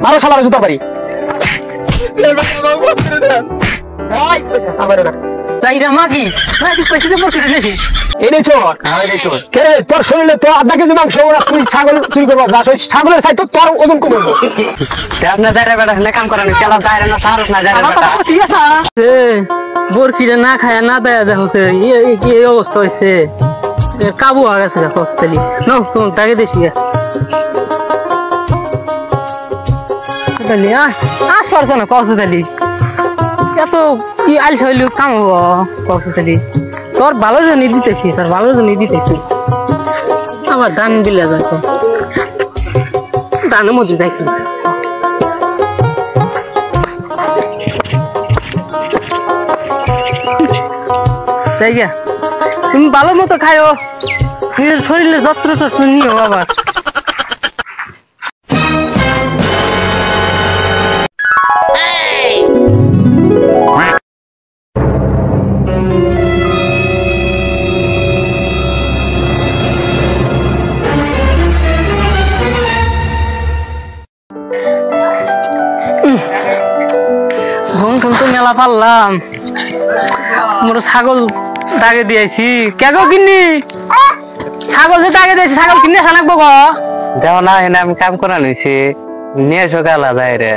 মারো শালার জুতা পারি চাইরা মাগি পয়সা দিয়ে বরকি নিয়েছিস এনে চোর কে রে তোর শরীরে তো আধা কেজি মাংস তুই ছাগল চুরি করবো ছাগলের চাইতো তোর ওজন কমে আপনার দাঁড়া বেড়া না কাম করানি চালা দাঁড়া না সারস না দাঁড়া বরকিটা না খায় না দেয়া দেখো কি অবস্থা হয়েছে কাবু হয়ে গেছে হসপিটালি নাও তোমার তাকে দেখি আস পারছো না কসুতালি এত কি আলস হইল কাম হবো কসুতালি তোর ভালো জনই দিতেছি তোর ভালো জনই দিতেছি আমার ধান বিলে যাচ্ছে ধানের মধ্যে দেখি তাই গা তুমি ভালো মতো খাইও নিজের শরীরে যত্ন টত্ন নিও আবার মেলা পারলাম মোর ছাগল দাগে দিয়েছি কেন কিনি ছাগল যে দাগে দিয়েছি ছাগল কিনে খানাকবো গো দেও না এনে আমি কাম করা নিছি নিয়ে এসো গালা যাইরে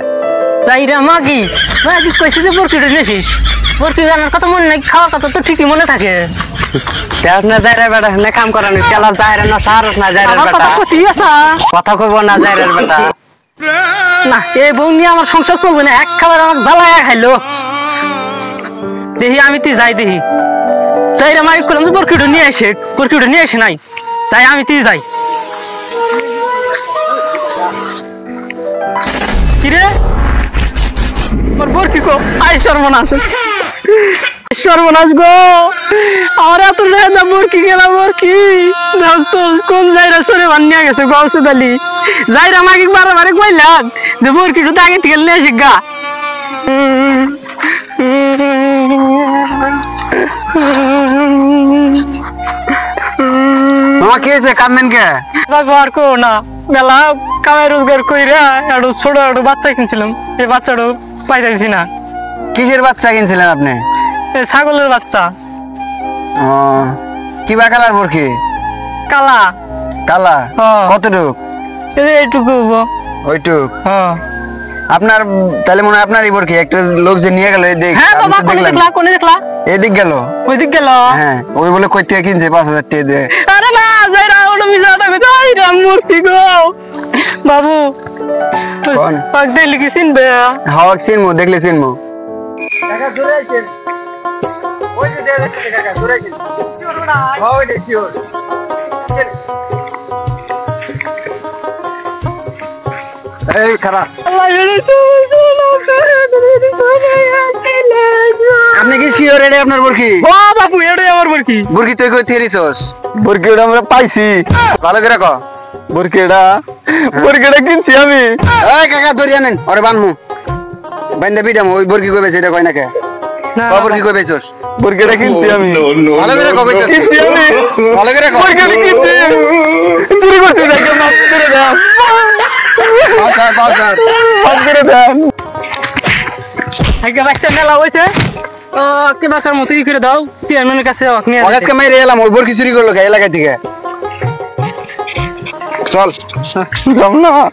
যাইরে মাগি মাগি কইছি যে বরকিটা নিয়েছিস বরকি জানার কথা মনে নাই খাওয়ার কথা তো ঠিকই মনে থাকে দেও না যাইরে বেটা এনে কাম করা নিছি চালা যাইরে না সারস না যাইরে বেটা কথা কইব না যাইরে বেটা না এই বউ নিয়ে আমার সংসার চলবে না এক খাবার আমাকে জ্বালায় খাইলো দেখি আমি তুই যাই দেখি চাই আমার করলাম বরকিটা নিয়ে আসে নাই তাই আমি তুই যাই কিরে আমার বরকি কো আই সর্বনাশ গো আমার এত বরকি গেলাম বরকি কোন জায়গা সরে বানিয়ে গেছে গৌসুদালি যাইরা আমাকে বারে কইলাম যে বরকি তো আগে থেকে নিয়ে আসে গা মামা কি হয়েছে কান্দেন কে ব্যবহার করো না মেলা কামাই রোজগার কইরা একটু ছোট একটু বাচ্চা কিনছিলাম এই বাচ্চাটা পাইতেছি না কিসের বাচ্চা কিনছিলেন আপনি ছাগলের বাচ্চা কি বা কালার বরকি কালা কালা কতটুক এইটুকু ওইটুক আপনার তাহলে মনে হয় আপনারই বরকি একটা লোক যে নিয়ে গেল এদিক গেল ওইদিক গেল হ্যাঁ ওই বলে কই থেকে কিনছে 5,000 টাকা দিয়ে আরে না যাইরা ওটা মিছা কথা যাইরা মূর্তি গো বাবু কোন পাক দেখলি কি চিনবে হাওয়া চিনমু দেখলে চিনমু কাকা চলে আইছেন ওই যে দেখে কাকা চলে আইছেন কি হলো না ওই দেখি ওর এই খারাপ আপনি কি শিওর এটা আপনার বরকি ও বাবু এটাই আমার বরকি বরকি তুই কই থেরিছস বরকি এটা আমরা পাইছি ভালো করে কও বরকিটা কিনছি আমি এই কাকা ধরিয়া নেন আরে বানমু বাইন্দা বিডাম ওই বরকি কই বেছে এটা কই না কে না বরকি কই বেছস বরকিটা কিনছি আমি ভালো করে কও কিনছি আমি ভালো করে কও বরকিটা কিনছি চুরি করতে যাই মাফ করে দাও মাফ করে দেন আগে বাচ্চা মেলা হইছে কে বাসার মতো করে দাও চেয়ারম্যানের কাছে আপনি আজকে মেরে এলাম ওই বরকি চুরি করলো এলাকা থেকে চল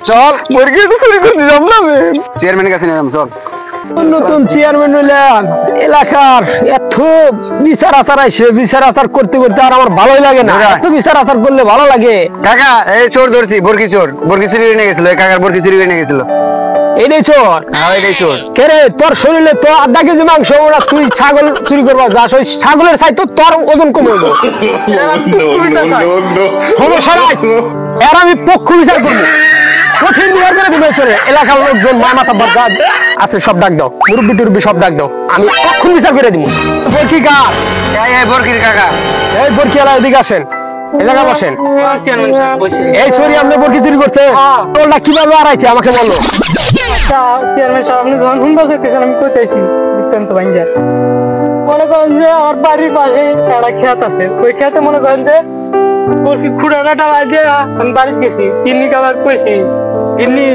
চল বরকি চুরি করতে যাব না চেয়ারম্যানের কাছে নিলাম চল নতুন চেয়ারম্যান হইলাম এলাকার এত বিচার আচার আইছে বিচার আচার করতে আর আমার ভালোই লাগে না এত বিচার আচার করলে ভালো লাগে কাকা এই চোর ধরছি বরকি চুরি নিয়ে গেছিল কাকার বরকি চুরি নিয়ে গেছিল এইটাই চোর এইটাই চোর কে রে তোর শরীরে তো আধা কেজি মাংস তুই ছাগল চুরি করবা যাস ওই ছাগলের চাইতো তোর ওজন কমে আর আমি পক্ষ বিচার করবো কঠিন বিচার করে দিবে এলাকার লোকজন মা মাথা বাদ আছে সব ডাক দাও মুরব্বি টুরব্বি সব ডাক দাও আমি কখন বিচার করে দিব বরকি কার বরকির কাকা এই বরকি এলা এদিকে আসেন এই জায়গা বসেন এই সরি আপনি বরকি চুরি করছে তোরটা কিভাবে আড়াইছে আমাকে বলো চেয়ারম্যান সাহেব আপনি যখন সুন্দর দেখতেছেন আমি কোথাইছি বুঝছেন তো ভাইয়া মনে করেন যে আমার বাড়ির পাশে একটা ক্ষেত আছে ওই ক্ষেতে মনে করেন যে বরকি খুঁড়াটা বাজে আমি বাড়িতে গেছি কিন্নি খাবার কইছি কিন্নি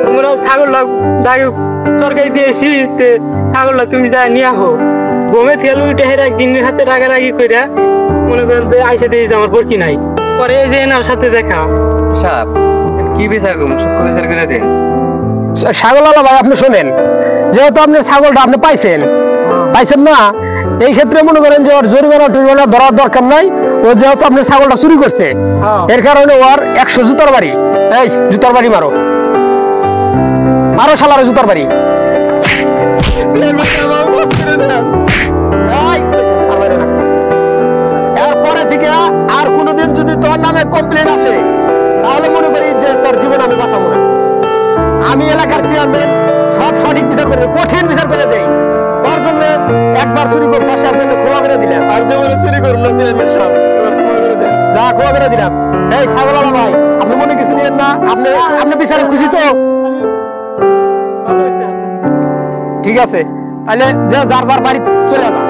তোমরা ছাগলটা দাগে সরকারি দিয়েছি ছাগলটা তুমি যা নিয়ে আহো গমে থেকে উঠে হেরা একদিনের হাতে রাগারাগি করে মনে করেন যে আইসা দিয়ে আমার বরকি নাই পরে এই যে এনার সাথে দেখা সাহেব কি বিচার করুন সূক্ষ্ম বিচার করে দিন। ছাগলওয়ালা ভাই আপনি শোনেন, যেহেতু আপনি ছাগলটা আপনি পাইছেন না, এই ক্ষেত্রে মনে করেন যে ওর জরিমানা টরিমানা ধরার দরকার নাই। ও যেহেতু আপনি ছাগলটা চুরি করছে এর কারণে ওর 100 জুতার বাড়ি। এই জুতার বাড়ি মারো, মারো শালারে জুতার বাড়ি। এরপরে থেকে আর কোনোদিন যদি তোর নামে কমপ্লেন আসে তাহলে মনে করি যে তোর জীবন আমি বাঁচাবো না। আমি এলাকার চেয়ারম্যান, সব সঠিক বিচার করে কঠিন বিচার করে দেই। তোর জন্য একবার চুরি করতে আসে আপনাকে ক্ষমা করে দিলাম, আর জীবনে চুরি করুন না চেয়ারম্যান সাহেব, যা ক্ষমা করে দিলাম। এই ছাগলওয়ালা ভাই আপনি মনে কিছু নিয়েন না, আপনি আপনি বিচারে খুশি তো? ঠিক আছে, তাহলে যে যার যার বাড়ি চলে যা।